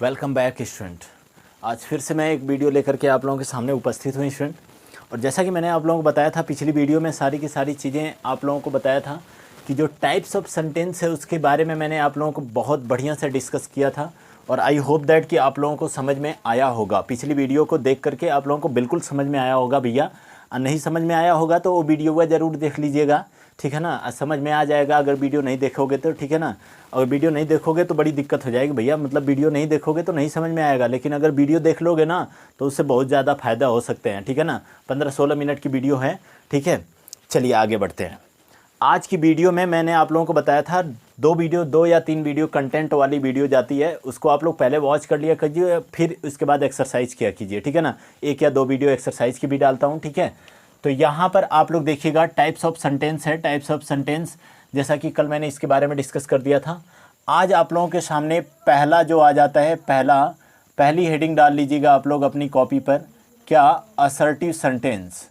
Welcome back student. आज फिर से मैं एक वीडियो लेकर के आप लोगों के सामने उपस्थित हुई स्टूडेंट। और जैसा कि मैंने आप लोगों को बताया था पिछली वीडियो में, सारी की सारी चीज़ें आप लोगों को बताया था कि जो टाइप्स ऑफ सेंटेंस है उसके बारे में मैंने आप लोगों को बहुत बढ़िया से डिस्कस किया था। और आई होप दैट कि आप लोगों को समझ में आया होगा। पिछली वीडियो को देख करके आप लोगों को बिल्कुल समझ में आया होगा भैया। नहीं समझ में आया होगा तो वो वीडियो को ज़रूर देख लीजिएगा, ठीक है ना। समझ में आ जाएगा अगर वीडियो नहीं देखोगे तो, ठीक है ना। अगर वीडियो नहीं देखोगे तो बड़ी दिक्कत हो जाएगी भैया, मतलब वीडियो नहीं देखोगे तो नहीं समझ में आएगा, लेकिन अगर वीडियो देख लोगे ना तो उससे बहुत ज़्यादा फ़ायदा हो सकते हैं, ठीक है ना। 15-16 मिनट की वीडियो है, ठीक है। चलिए आगे बढ़ते हैं। आज की वीडियो में मैंने आप लोगों को बताया था दो या तीन वीडियो कंटेंट वाली वीडियो जाती है, उसको आप लोग पहले वॉच कर लिया कीजिए, फिर उसके बाद एक्सरसाइज किया कीजिए, ठीक है ना। 1 या 2 वीडियो एक्सरसाइज की भी डालता हूँ, ठीक है। तो यहाँ पर आप लोग देखिएगा टाइप्स ऑफ सेंटेंस है, टाइप्स ऑफ सेंटेंस, जैसा कि कल मैंने इसके बारे में डिस्कस कर दिया था। आज आप लोगों के सामने पहला जो आ जाता है, पहली हेडिंग डाल लीजिएगा आप लोग अपनी कॉपी पर, क्या असर्टिव सेंटेंस।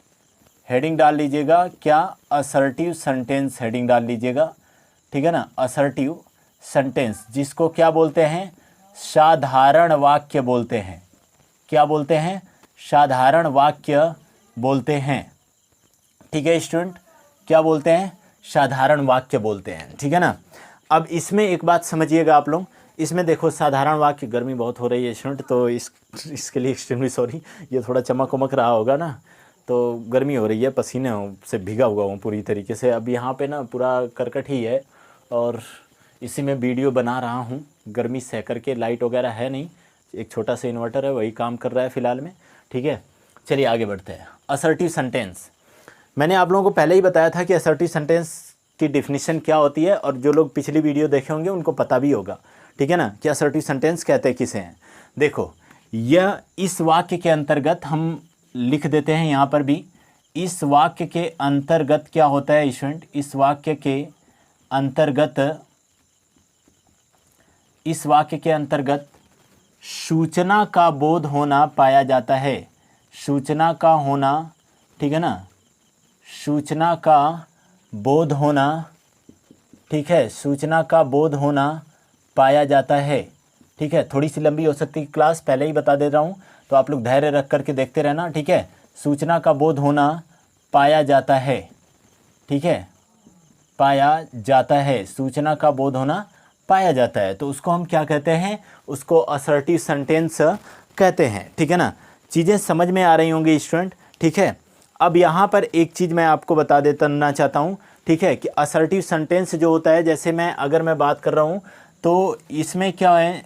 हेडिंग डाल लीजिएगा क्या असर्टिव सेंटेंस, हेडिंग डाल लीजिएगा, ठीक है ना। असर्टिव सेंटेंस जिसको क्या बोलते हैं, साधारण वाक्य बोलते हैं। क्या बोलते हैं, साधारण वाक्य बोलते हैं, ठीक है स्टूडेंट। क्या बोलते हैं, साधारण वाक्य बोलते हैं, ठीक है ना। अब इसमें एक बात समझिएगा आप लोग, इसमें देखो साधारण वाक्य, गर्मी बहुत हो रही है स्टूडेंट, तो इसके लिए एक्सट्रीमली सॉरी। ये थोड़ा चमक उमक रहा होगा ना, तो गर्मी हो रही है, पसीने से भीगा हुआ हूँ पूरी तरीके से। अब यहाँ पे ना पूरा करकट ही है और इसी में वीडियो बना रहा हूँ, गर्मी सह करके। लाइट वगैरह है नहीं, एक छोटा सा इन्वर्टर है, वही काम कर रहा है फ़िलहाल में, ठीक है। चलिए आगे बढ़ते हैं। असर्टिव सेंटेंस, मैंने आप लोगों को पहले ही बताया था कि असर्टिव सेंटेंस की डिफिनीशन क्या होती है, और जो लोग पिछली वीडियो देखे होंगे उनको पता भी होगा, ठीक है ना, कि असर्टिव सेंटेंस कहते हैं किसे हैं। देखो यह इस वाक्य के अंतर्गत हम लिख देते हैं यहाँ पर भी, इस वाक्य के अंतर्गत क्या होता है स्टूडेंट, इस वाक्य के अंतर्गत सूचना का बोध होना पाया जाता है। सूचना का होना, ठीक है ना, सूचना का बोध होना, ठीक है, सूचना का बोध होना पाया जाता है, ठीक है। थोड़ी सी लंबी हो सकती है क्लास, पहले ही बता दे रहा हूँ, तो आप लोग धैर्य रख करके देखते रहना, ठीक है। सूचना का बोध होना पाया जाता है, ठीक है, पाया जाता है, सूचना का बोध होना पाया जाता है, तो उसको हम क्या कहते हैं, उसको असर्टिव सेंटेंस कहते हैं, ठीक है ना। चीज़ें समझ में आ रही होंगी स्टूडेंट, ठीक है। अब यहाँ पर एक चीज़ मैं आपको बता देना चाहता हूँ, ठीक है, कि असर्टिव सेंटेंस जो होता है, जैसे अगर मैं बात कर रहा हूँ तो इसमें क्या है,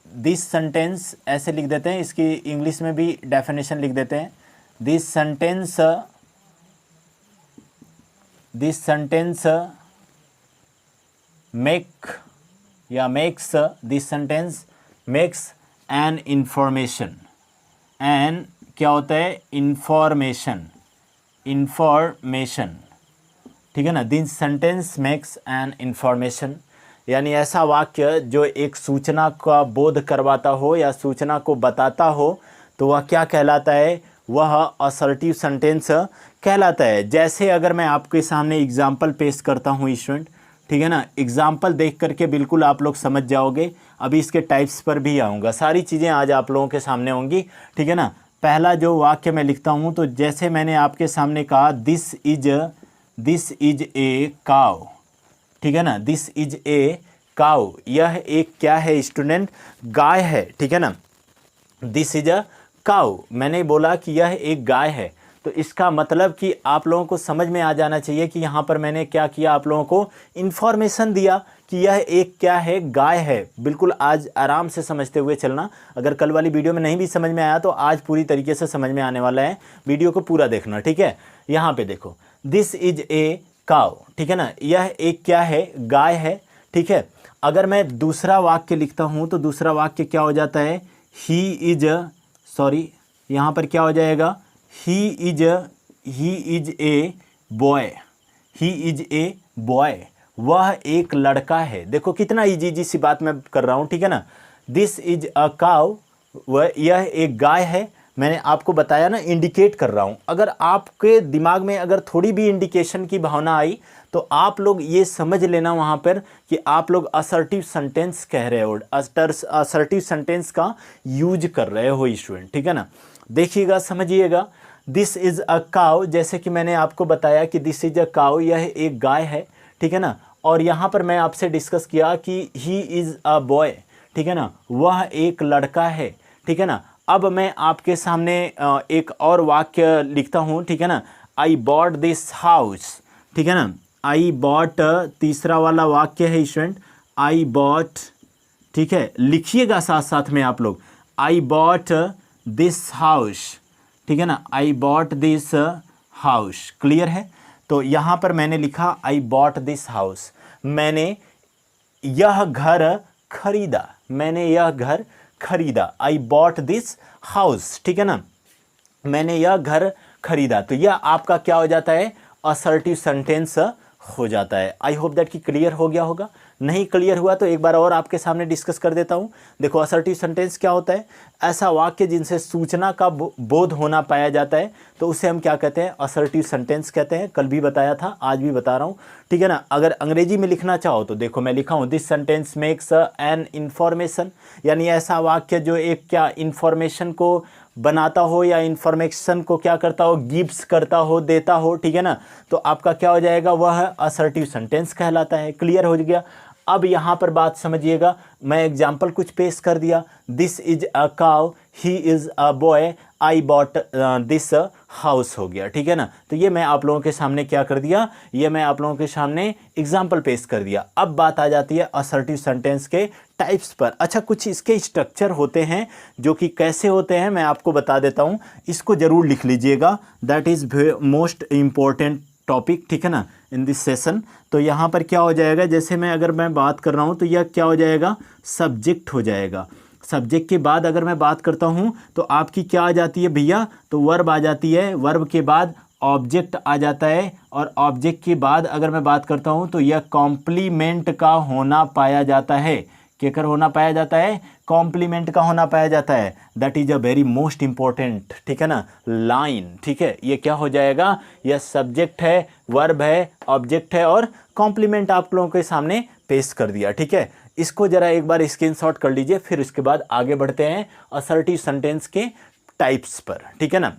दिस सेंटेंस ऐसे लिख देते हैं, इसकी इंग्लिश में भी डेफिनेशन लिख देते हैं। This sentence makes this sentence makes an information, an क्या होता है, इंफॉर्मेशन, ठीक है ना। This sentence makes an information, यानी ऐसा वाक्य जो एक सूचना का बोध करवाता हो या सूचना को बताता हो, तो वह क्या कहलाता है, वह असर्टिव सेंटेंस कहलाता है। जैसे अगर मैं आपके सामने एग्जाम्पल पेश करता हूँ स्टूडेंट, ठीक है ना, एग्जाम्पल देख करके बिल्कुल आप लोग समझ जाओगे। अभी इसके टाइप्स पर भी आऊँगा, सारी चीज़ें आज आप लोगों के सामने होंगी, ठीक है ना। पहला जो वाक्य मैं लिखता हूँ, तो जैसे मैंने आपके सामने कहा, दिस इज ए काउ, ठीक है ना, दिस इज ए काउ, यह एक क्या है स्टूडेंट, गाय है, ठीक है ना। दिस इज अ काउ, मैंने बोला कि यह एक गाय है, तो इसका मतलब कि आप लोगों को समझ में आ जाना चाहिए कि यहाँ पर मैंने क्या किया, आप लोगों को इन्फॉर्मेशन दिया कि यह एक क्या है, गाय है। बिल्कुल आज आराम से समझते हुए चलना, अगर कल वाली वीडियो में नहीं भी समझ में आया तो आज पूरी तरीके से समझ में आने वाला है, वीडियो को पूरा देखना, ठीक है। यहाँ पे देखो, दिस इज ए काउ, ठीक है ना, यह एक क्या है, गाय है, ठीक है। अगर मैं दूसरा वाक्य लिखता हूँ तो दूसरा वाक्य क्या हो जाता है, यहाँ पर क्या हो जाएगा, ही इज ए बॉय, वह एक लड़का है। देखो कितना इजी सी बात मैं कर रहा हूँ, ठीक है ना। दिस इज अ काउ, यह एक गाय है, मैंने आपको बताया ना, इंडिकेट कर रहा हूँ। अगर आपके दिमाग में अगर थोड़ी भी इंडिकेशन की भावना आई तो आप लोग ये समझ लेना वहाँ पर कि आप लोग असर्टिव सेंटेंस कह रहे हो, असर्टिव सेंटेंस का यूज कर रहे हो स्टूडेंट, ठीक है ना। देखिएगा, समझिएगा। दिस इज़ अ काउ, जैसे कि मैंने आपको बताया कि दिस इज़ अ काउ, यह एक गाय है, ठीक है ना। और यहाँ पर मैं आपसे डिस्कस किया कि ही इज़ अ बॉय, ठीक है ना, वह एक लड़का है, ठीक है ना। अब मैं आपके सामने एक और वाक्य लिखता हूँ, ठीक है ना। आई बॉट दिस हाउस, ठीक है ना। आई बॉट, तीसरा वाला वाक्य है स्टूडेंट, आई बॉट, ठीक है, लिखिएगा साथ साथ में आप लोग, आई बॉट दिस हाउस, ठीक है ना, I bought this house, clear है। तो यहाँ पर मैंने लिखा आई बॉट दिस हाउस, मैंने यह घर खरीदा, मैंने यह घर खरीदा, आई बॉट दिस हाउस, ठीक है ना, मैंने यह घर खरीदा। तो यह आपका क्या हो जाता है, असर्टिव सेंटेंस हो जाता है। आई होप दैट कि क्लियर हो गया होगा। नहीं क्लियर हुआ तो एक बार और आपके सामने डिस्कस कर देता हूं। देखो, असर्टिव सेंटेंस क्या होता है, ऐसा वाक्य जिनसे सूचना का बोध होना पाया जाता है, तो उसे हम क्या कहते हैं, असर्टिव सेंटेंस कहते हैं। कल भी बताया था, आज भी बता रहा हूं, ठीक है ना। अगर अंग्रेजी में लिखना चाहो तो देखो मैं लिखा हूं, this sentence makes an information, यानी ऐसा वाक्य जो एक क्या इंफॉर्मेशन को बनाता हो या इंफॉर्मेशन को क्या करता हो, गिव्स करता हो, देता हो, ठीक है ना। तो आपका क्या हो जाएगा, वह असर्टिव सेंटेंस कहलाता है। क्लियर हो गया। अब यहाँ पर बात समझिएगा, मैं एग्जाम्पल कुछ पेश कर दिया, this is a cow, he is a boy, I bought this house हो गया, ठीक है ना। तो ये मैं आप लोगों के सामने क्या कर दिया, ये मैं आप लोगों के सामने एग्जाम्पल पेश कर दिया। अब बात आ जाती है असर्टिव सेंटेंस के टाइप्स पर। अच्छा, कुछ इसके स्ट्रक्चर होते हैं जो कि कैसे होते हैं मैं आपको बता देता हूँ, इसको जरूर लिख लीजिएगा, that is most important topic, ठीक है ना, इन दिस सेशन। तो यहाँ पर क्या हो जाएगा, जैसे अगर मैं बात कर रहा हूँ तो यह क्या हो जाएगा, सब्जेक्ट हो जाएगा। सब्जेक्ट के बाद अगर मैं बात करता हूँ तो आपकी क्या आ जाती है भैया, तो वर्ब आ जाती है, वर्ब के बाद ऑब्जेक्ट आ जाता है, और ऑब्जेक्ट के बाद अगर मैं बात करता हूँ तो यह कॉम्प्लीमेंट का होना पाया जाता है। केकर होना पाया जाता है, कॉम्प्लीमेंट का होना पाया जाता है। That is a very most important, ठीक है ना, लाइन, ठीक है। ये क्या हो जाएगा, यह सब्जेक्ट है, वर्ब है, ऑब्जेक्ट है, और कॉम्प्लीमेंट आप लोगों के सामने पेश कर दिया, ठीक है। इसको जरा एक बार स्क्रीनशॉट कर लीजिए, फिर उसके बाद आगे बढ़ते हैं असर्टिव सेंटेंस के टाइप्स पर, ठीक है ना।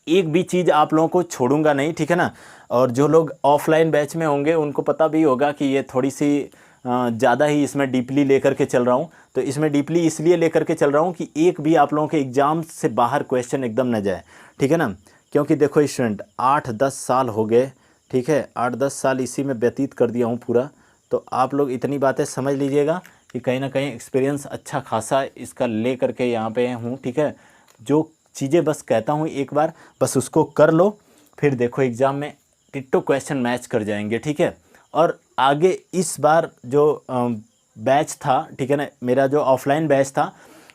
एक भी चीज़ आप लोगों को छोड़ूंगा नहीं, ठीक है ना। और जो लोग ऑफलाइन बैच में होंगे उनको पता भी होगा कि ये थोड़ी सी ज़्यादा ही इसमें डीपली लेकर के चल रहा हूँ। तो इसमें डीपली इसलिए लेकर के चल रहा हूँ कि एक भी आप लोगों के एग्ज़ाम से बाहर क्वेश्चन एकदम न जाए, ठीक है ना। क्योंकि देखो स्टूडेंट, 8-10 साल हो गए, ठीक है, 8-10 साल इसी में व्यतीत कर दिया हूँ पूरा। तो आप लोग इतनी बातें समझ लीजिएगा कि कहीं ना कहीं एक्सपीरियंस अच्छा खासा इसका ले करके यहाँ पे हूँ, ठीक है। जो चीज़ें बस कहता हूँ एक बार बस उसको कर लो, फिर देखो एग्ज़ाम में टिट्टो क्वेश्चन मैच कर जाएंगे, ठीक है। और आगे इस बार जो बैच था, ठीक है ना, मेरा जो ऑफलाइन बैच था,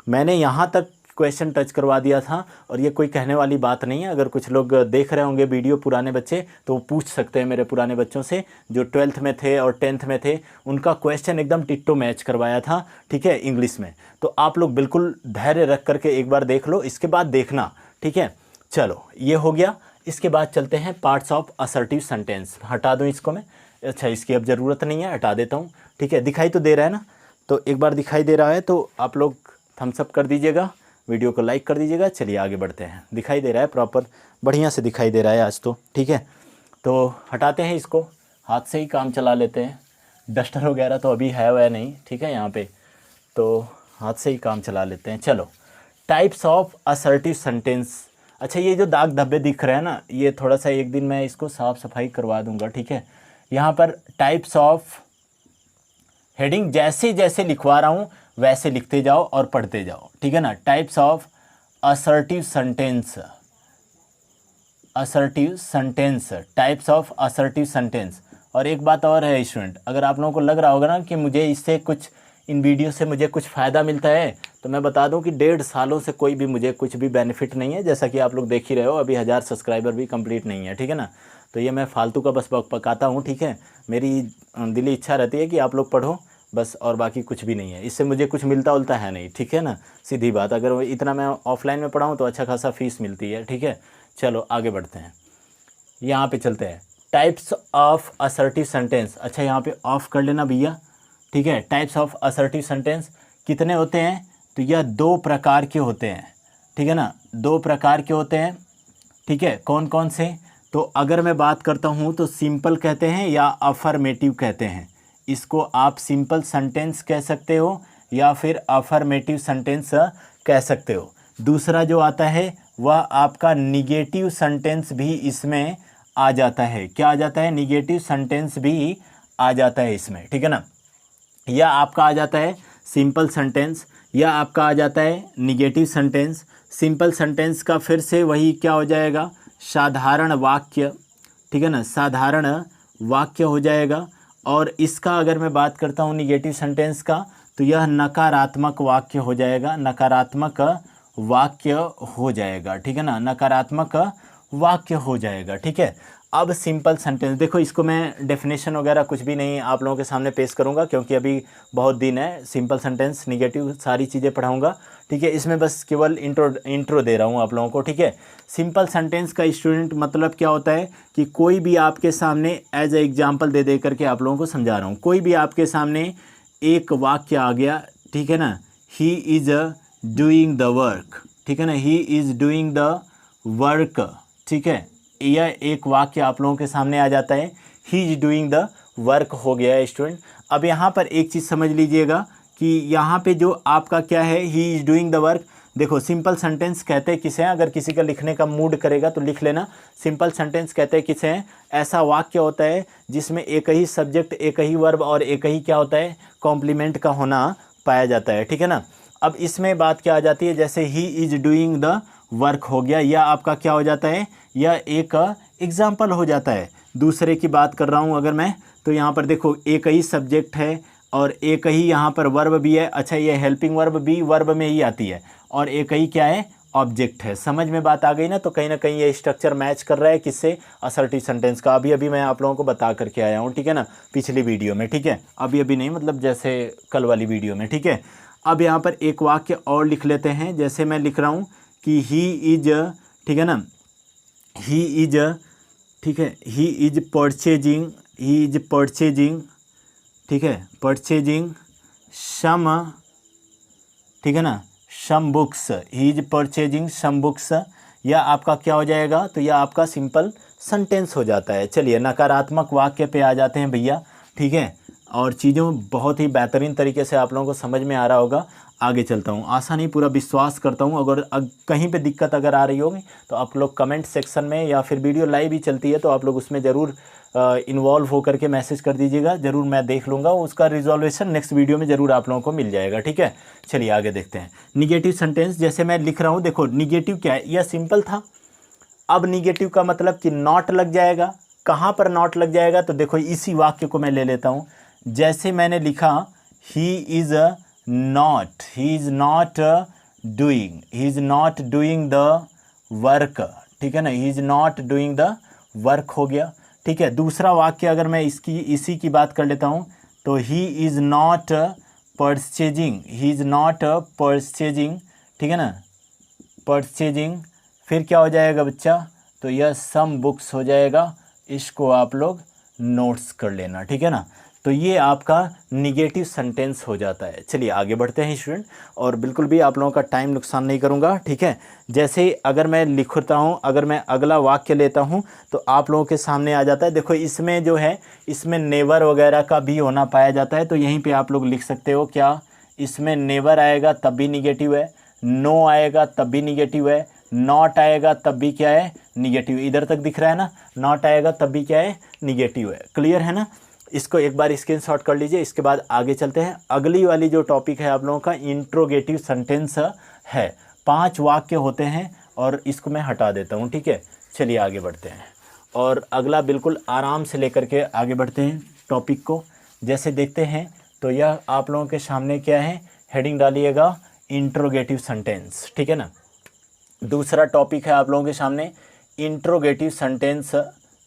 मैंने यहाँ तक क्वेश्चन टच करवा दिया था। और ये कोई कहने वाली बात नहीं है, अगर कुछ लोग देख रहे होंगे वीडियो पुराने बच्चे तो वो पूछ सकते हैं मेरे पुराने बच्चों से जो 12th में थे और 10th में थे, उनका क्वेश्चन एकदम टिट्टो मैच करवाया था, ठीक है, इंग्लिश में। तो आप लोग बिल्कुल धैर्य रख करके एक बार देख लो, इसके बाद देखना, ठीक है। चलो, ये हो गया। इसके बाद चलते हैं पार्ट्स ऑफ असर्टिव सेंटेंस। हटा दूँ इसको मैं, अच्छा इसकी अब ज़रूरत नहीं है, हटा देता हूँ, ठीक है। दिखाई तो दे रहा है ना, तो एक बार दिखाई दे रहा है तो आप लोग थम्स अप कर दीजिएगा, वीडियो को लाइक कर दीजिएगा। चलिए आगे बढ़ते हैं। दिखाई दे रहा है प्रॉपर, बढ़िया से दिखाई दे रहा है आज तो, ठीक है। तो हटाते हैं इसको, हाथ से ही काम चला लेते हैं, डस्टर वगैरह तो अभी है वह नहीं, ठीक है, यहाँ पे तो हाथ से ही काम चला लेते हैं। चलो, टाइप्स ऑफ असर्टिव सेंटेंस। अच्छा, ये जो दाग धब्बे दिख रहे हैं ना, ये थोड़ा सा एक दिन मैं इसको साफ़ सफाई करवा दूंगा, ठीक है। यहाँ पर टाइप्स ऑफ हेडिंग जैसे जैसे लिखवा रहा हूँ वैसे लिखते जाओ और पढ़ते जाओ, ठीक है ना। Types of assertive sentence, assertive sentence, types of assertive sentence. और एक बात और है स्टूडेंट, अगर आप लोगों को लग रहा होगा ना कि मुझे इससे कुछ, इन वीडियो से मुझे कुछ फ़ायदा मिलता है, तो मैं बता दूं कि 1.5 सालों से कोई भी मुझे कुछ भी बेनिफिट नहीं है। जैसा कि आप लोग देख ही रहे हो, अभी 1000 सब्सक्राइबर भी कंप्लीट नहीं है, ठीक है ना। तो ये मैं फालतू का बस पकाता हूँ, ठीक है। मेरी दिली इच्छा रहती है कि आप लोग पढ़ो बस, और बाकी कुछ भी नहीं है, इससे मुझे कुछ मिलता उलता है नहीं, ठीक है ना, सीधी बात। अगर वो इतना मैं ऑफलाइन में पढ़ाऊँ तो अच्छा खासा फीस मिलती है, ठीक है। चलो आगे बढ़ते हैं, यहाँ पे चलते हैं, टाइप्स ऑफ असर्टिव सेंटेंस। अच्छा यहाँ पे ऑफ कर लेना भैया, ठीक है। टाइप्स ऑफ असर्टिव सेंटेंस कितने होते हैं, तो यह 2 प्रकार के होते हैं, ठीक है ना, 2 प्रकार के होते हैं, ठीक है। कौन कौन से, तो अगर मैं बात करता हूँ तो सिंपल कहते हैं या अफर्मेटिव कहते हैं। इसको आप सिंपल सेंटेंस कह सकते हो या फिर अफर्मेटिव सेंटेंस कह सकते हो। दूसरा जो आता है वह आपका निगेटिव सेंटेंस भी इसमें आ जाता है। क्या आ जाता है, निगेटिव सेंटेंस भी आ जाता है इसमें, ठीक है ना। या आपका आ जाता है सिंपल सेंटेंस या आपका आ जाता है निगेटिव सेंटेंस। सिंपल सेंटेंस का फिर से वही क्या हो जाएगा, साधारण वाक्य, ठीक है ना, साधारण वाक्य हो जाएगा। और इसका अगर मैं बात करता हूँ निगेटिव सेंटेंस का, तो यह नकारात्मक वाक्य हो जाएगा, नकारात्मक वाक्य हो जाएगा, ठीक है ना, नकारात्मक वाक्य हो जाएगा, ठीक है। अब सिंपल सेंटेंस देखो, इसको मैं डेफिनेशन वगैरह कुछ भी नहीं आप लोगों के सामने पेश करूंगा क्योंकि अभी बहुत दिन है। सिंपल सेंटेंस, निगेटिव सारी चीज़ें पढ़ाऊंगा, ठीक है। इसमें बस केवल इंट्रो दे रहा हूँ आप लोगों को, ठीक है। सिंपल सेंटेंस का स्टूडेंट मतलब क्या होता है कि कोई भी आपके सामने एज ए एग्जाम्पल दे करके आप लोगों को समझा रहा हूँ। कोई भी आपके सामने एक वाक्य आ गया, ठीक है ना, he is doing the work, ठीक है ना, he is doing the work, ठीक है। यह एक वाक्य आप लोगों के सामने आ जाता है, he is doing the work हो गया है स्टूडेंट। अब यहाँ पर एक चीज़ समझ लीजिएगा कि यहाँ पे जो आपका क्या है, he is doing the work. देखो सिंपल सेंटेंस कहते हैं किसे हैं, अगर किसी का लिखने का मूड करेगा तो लिख लेना, सिंपल सेंटेंस कहते हैं किसे हैं, ऐसा वाक्य होता है जिसमें एक ही सब्जेक्ट, एक ही वर्ब और एक ही क्या होता है, कॉम्प्लीमेंट का होना पाया जाता है, ठीक है ना। अब इसमें बात क्या आ जाती है, जैसे he is doing the work हो गया, यह आपका क्या हो जाता है, यह एक एग्जाम्पल हो जाता है। दूसरे की बात कर रहा हूँ अगर मैं, तो यहाँ पर देखो एक ही सब्जेक्ट है और एक ही यहाँ पर वर्ब भी है। अच्छा ये हेल्पिंग वर्ब भी वर्ब में ही आती है और एक ही क्या है, ऑब्जेक्ट है। समझ में बात आ गई ना, तो कहीं ना कहीं ये स्ट्रक्चर मैच कर रहा है किससे, असर्टिव सेंटेंस का। अभी अभी मैं आप लोगों को बता करके आया हूँ, ठीक है ना, पिछली वीडियो में, ठीक है। अभी अभी नहीं, मतलब जैसे कल वाली वीडियो में, ठीक है। अब यहाँ पर एक वाक्य और लिख लेते हैं, जैसे मैं लिख रहा हूँ कि ही इज, ठीक है ना, ही इज, ठीक है, he is purchasing, he is purchasing, ठीक है, परचेजिंग सम, ठीक है ना, some books, he is purchasing some books. यह आपका क्या हो जाएगा, तो यह आपका सिंपल सेंटेंस हो जाता है। चलिए नकारात्मक वाक्य पे आ जाते हैं भैया, ठीक है। और चीज़ों बहुत ही बेहतरीन तरीके से आप लोगों को समझ में आ रहा होगा। आगे चलता हूँ, आशा नहीं पूरा विश्वास करता हूँ। अगर कहीं पे दिक्कत अगर आ रही होगी तो आप लोग कमेंट सेक्शन में या फिर वीडियो लाइव ही चलती है तो आप लोग उसमें ज़रूर इन्वॉल्व होकर के मैसेज कर दीजिएगा, ज़रूर मैं देख लूँगा। उसका रिजॉल्वेशन नेक्स्ट वीडियो में ज़रूर आप लोगों को मिल जाएगा, ठीक है। चलिए आगे देखते हैं। निगेटिव सेंटेंस जैसे मैं लिख रहा हूँ, देखो निगेटिव क्या है, यह सिंपल था। अब निगेटिव का मतलब कि नॉट लग जाएगा। कहाँ पर नॉट लग जाएगा, तो देखो इसी वाक्य को मैं ले लेता हूँ। जैसे मैंने लिखा he is not, he is not doing, he is not doing the work, ठीक है ना, he is not doing the work हो गया, ठीक है। दूसरा वाक्य अगर मैं इसी की बात कर लेता हूँ, तो he is not purchasing, he is not purchasing, ठीक है ना, परचेजिंग। फिर क्या हो जाएगा बच्चा, तो यह सम बुक्स हो जाएगा। इसको आप लोग नोट्स कर लेना, ठीक है ना। तो ये आपका निगेटिव सेंटेंस हो जाता है। चलिए आगे बढ़ते हैं स्टूडेंट, और बिल्कुल भी आप लोगों का टाइम नुकसान नहीं करूँगा, ठीक है। जैसे अगर मैं लिखता हूँ, अगर मैं अगला वाक्य लेता हूँ तो आप लोगों के सामने आ जाता है। देखो इसमें जो है, इसमें नेवर वगैरह का भी होना पाया जाता है, तो यहीं पे आप लोग लिख सकते हो क्या, इसमें नेवर आएगा तब भी निगेटिव है, नो आएगा तब भी निगेटिव है, नॉट आएगा तब भी क्या है, निगेटिव। इधर तक दिख रहा है ना, नॉट आएगा तब भी क्या है, निगेटिव है। क्लियर है ना। इसको एक बार स्क्रीनशॉट कर लीजिए। इसके बाद आगे चलते हैं। अगली वाली जो टॉपिक है आप लोगों का इंट्रोगेटिव सेंटेंस है। 5 वाक्य होते हैं और इसको मैं हटा देता हूँ, ठीक है। चलिए आगे बढ़ते हैं और अगला बिल्कुल आराम से लेकर के आगे बढ़ते हैं टॉपिक को। जैसे देखते हैं तो यह आप लोगों के सामने क्या है, हेडिंग डालिएगा इंट्रोगेटिव सेंटेंस, ठीक है ना। दूसरा टॉपिक है आप लोगों के सामने इंट्रोगेटिव सेंटेंस,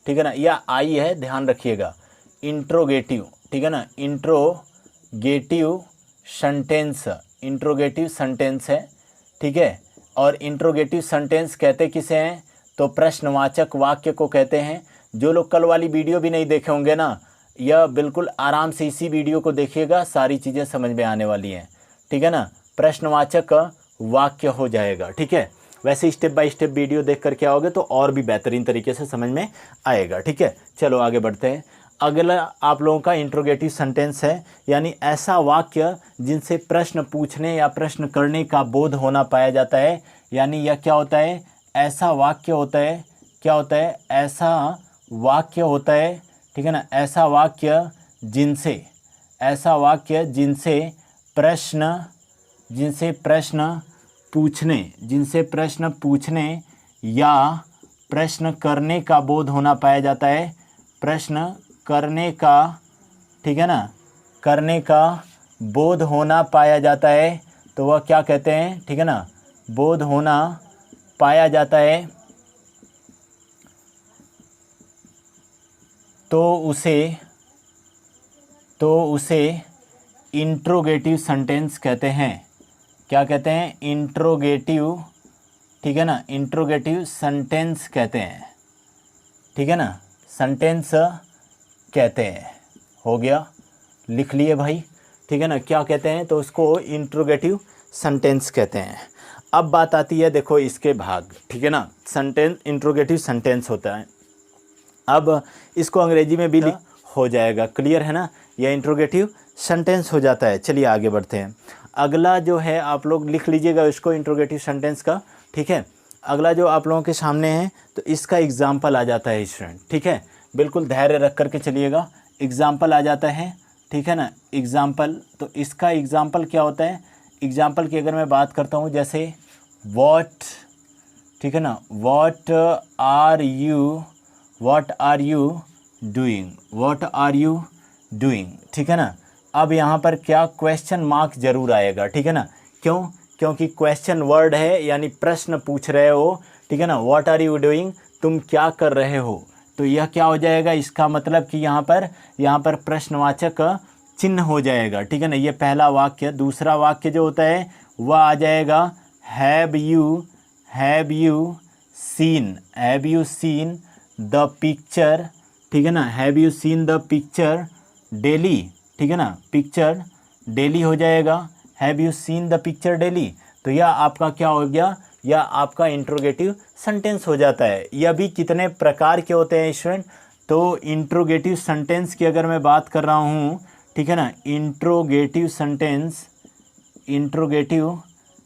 ठीक है ना। यह आई है, ध्यान रखिएगा, इंट्रोगेटिव, ठीक है ना, interrogative, interrogative sentence, interrogative sentence है, ठीक है। और इंट्रोगेटिव सेंटेंस कहते किसे हैं, तो प्रश्नवाचक वाक्य को कहते हैं। जो लोग कल वाली वीडियो भी नहीं देखे होंगे ना, यह बिल्कुल आराम से इसी वीडियो को देखिएगा, सारी चीज़ें समझ में आने वाली हैं, ठीक है ना। प्रश्नवाचक वाक्य हो जाएगा, ठीक है। वैसे स्टेप बाय स्टेप वीडियो देख कर के आओगे तो और भी बेहतरीन तरीके से समझ में आएगा, ठीक है। चलो आगे बढ़ते हैं। अगला आप लोगों का इंट्रोगेटिव सेंटेंस है, यानी ऐसा वाक्य जिनसे प्रश्न पूछने या प्रश्न करने का बोध होना पाया जाता है। यानी यह क्या होता है, ऐसा वाक्य होता है, क्या होता है, ऐसा वाक्य होता है, ठीक है ना। ऐसा वाक्य जिनसे, ऐसा वाक्य जिनसे प्रश्न पूछने या प्रश्न करने का बोध होना पाया जाता है। प्रश्न करने का, ठीक है ना, करने का बोध होना पाया जाता है, तो वह क्या कहते हैं, ठीक है ना, बोध होना पाया जाता है, तो उसे इंट्रोगेटिव सेंटेंस कहते हैं। क्या कहते हैं, इंट्रोगेटिव, ठीक है ना, इंट्रोगेटिव सेंटेंस कहते हैं, ठीक है ना, सेंटेंस कहते हैं। हो गया, लिख लिए भाई, ठीक है ना, क्या कहते हैं, तो उसको इंट्रोगेटिव सेंटेंस कहते हैं। अब बात आती है, देखो इसके भाग, ठीक है ना। सेंटेंस, इंट्रोगेटिव सेंटेंस होता है। अब इसको अंग्रेजी में भी हो जाएगा, क्लियर है ना, यह इंट्रोगेटिव सेंटेंस हो जाता है। चलिए आगे बढ़ते हैं। अगला जो है आप लोग लिख लीजिएगा इसको, इंट्रोगेटिव सेंटेंस का, ठीक है। अगला जो आप लोगों के सामने है, तो इसका एग्जाम्पल आ जाता है स्टूडेंट, ठीक है। बिल्कुल धैर्य रख करके चलिएगा, एग्जाम्पल आ जाता है, ठीक है ना। एग्जाम्पल, तो इसका एग्जाम्पल क्या होता है, एग्जाम्पल की अगर मैं बात करता हूँ, जैसे व्हाट, ठीक है ना, व्हाट आर यू डूइंग, ठीक है ना। अब यहाँ पर क्या, क्वेश्चन मार्क जरूर आएगा, ठीक है ना। क्यों, क्योंकि क्वेश्चन वर्ड है, यानी प्रश्न पूछ रहे हो, ठीक है ना। व्हाट आर यू डूइंग, तुम क्या कर रहे हो, तो यह क्या हो जाएगा, इसका मतलब कि यहाँ पर प्रश्नवाचक चिन्ह हो जाएगा, ठीक है ना। ये पहला वाक्य। दूसरा वाक्य जो होता है वह आ जाएगा have you seen the picture, ठीक है ना। Have you seen the picture daily, ठीक है ना, पिक्चर डेली हो जाएगा, have you seen the picture daily. तो यह आपका क्या हो गया, यह आपका इंट्रोगेटिव सेंटेंस हो जाता है। यह भी कितने प्रकार के होते हैं स्टूडेंट, तो इंट्रोगेटिव सेंटेंस की अगर मैं बात कर रहा हूँ, ठीक है ना, इंट्रोगेटिव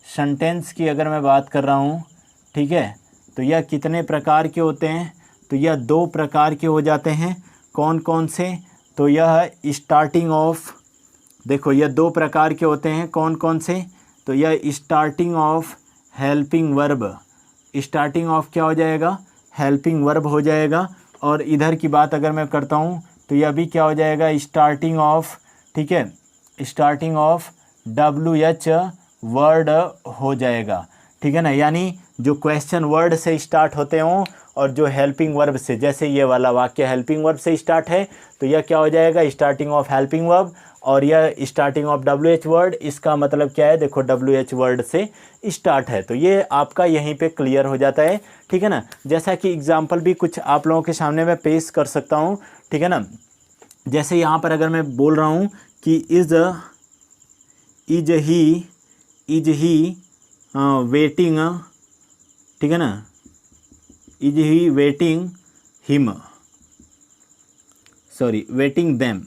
सेंटेंस की अगर मैं बात कर रहा हूँ, ठीक है, तो यह कितने प्रकार के होते हैं, तो यह 2 प्रकार के हो जाते हैं। कौन कौन से, तो यह स्टार्टिंग ऑफ, देखो यह 2 प्रकार के होते हैं। कौन कौन से, तो यह starting of helping verb, starting of क्या हो जाएगा, हेल्पिंग वर्ब हो जाएगा। और इधर की बात अगर मैं करता हूँ, तो यह भी क्या हो जाएगा, स्टार्टिंग ऑफ, ठीक है, स्टार्टिंग ऑफ WH वर्ड हो जाएगा, ठीक है ना। यानी जो क्वेश्चन वर्ड से स्टार्ट होते हों और जो हेल्पिंग वर्ब से, जैसे ये वाला वाक्य हेल्पिंग वर्ब से स्टार्ट है, तो यह क्या हो जाएगा, स्टार्टिंग ऑफ हेल्पिंग वर्ब। और यह स्टार्टिंग ऑफ WH वर्ड, इसका मतलब क्या है, देखो WH वर्ड से स्टार्ट है। तो ये आपका यहीं पे क्लियर हो जाता है, ठीक है ना। जैसा कि एग्जाम्पल भी कुछ आप लोगों के सामने मैं पेश कर सकता हूँ, ठीक है ना। जैसे यहाँ पर अगर मैं बोल रहा हूँ कि इज ही वेटिंग, ठीक है ना, is he waiting him, sorry waiting them,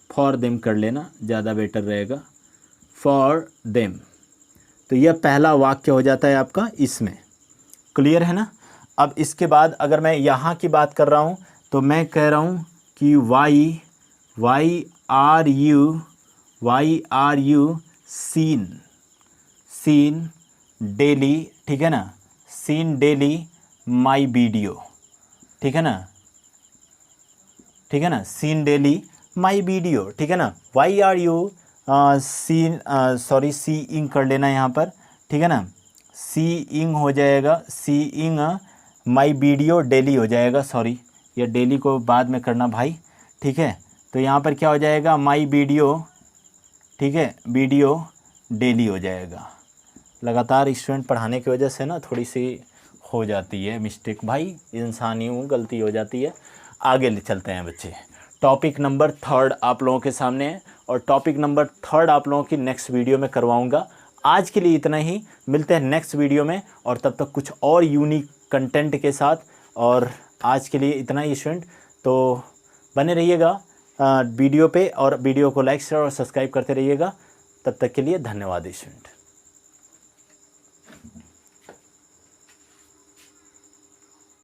for them कर लेना ज़्यादा बेटर रहेगा, फॉर देम। तो यह पहला वाक्य हो जाता है आपका इसमें, क्लियर है ना। अब इसके बाद अगर मैं यहाँ की बात कर रहा हूँ, तो मैं कह रहा हूँ कि why are you seen daily, ठीक है ना, सीन डेली माई वीडियो, ठीक है ना, सीन डेली माई वीडियो, ठीक है ना। वाई आर यू सीइंग कर लेना यहाँ पर, ठीक है ना, सीइंग हो जाएगा, सीइंग माई वीडियो डेली हो जाएगा, सॉरी ये डेली को बाद में करना भाई, ठीक है। तो यहाँ पर क्या हो जाएगा, माई वीडियो, ठीक है, वीडियो डेली हो जाएगा। लगातार स्टूडेंट पढ़ाने की वजह से ना थोड़ी सी हो जाती है मिस्टेक, भाई इंसानी हूँ, गलती हो जाती है। आगे ले चलते हैं बच्चे। टॉपिक नंबर 3 आप लोगों के सामने है, और टॉपिक नंबर 3 आप लोगों की नेक्स्ट वीडियो में करवाऊंगा। आज के लिए इतना ही, मिलते हैं नेक्स्ट वीडियो में, और तब तक कुछ और यूनिक कंटेंट के साथ। और आज के लिए इतना ही स्टूडेंट, तो बने रहिएगा वीडियो पे, और वीडियो को लाइक शेयर और सब्सक्राइब करते रहिएगा। तब तक के लिए धन्यवाद स्टूडेंट।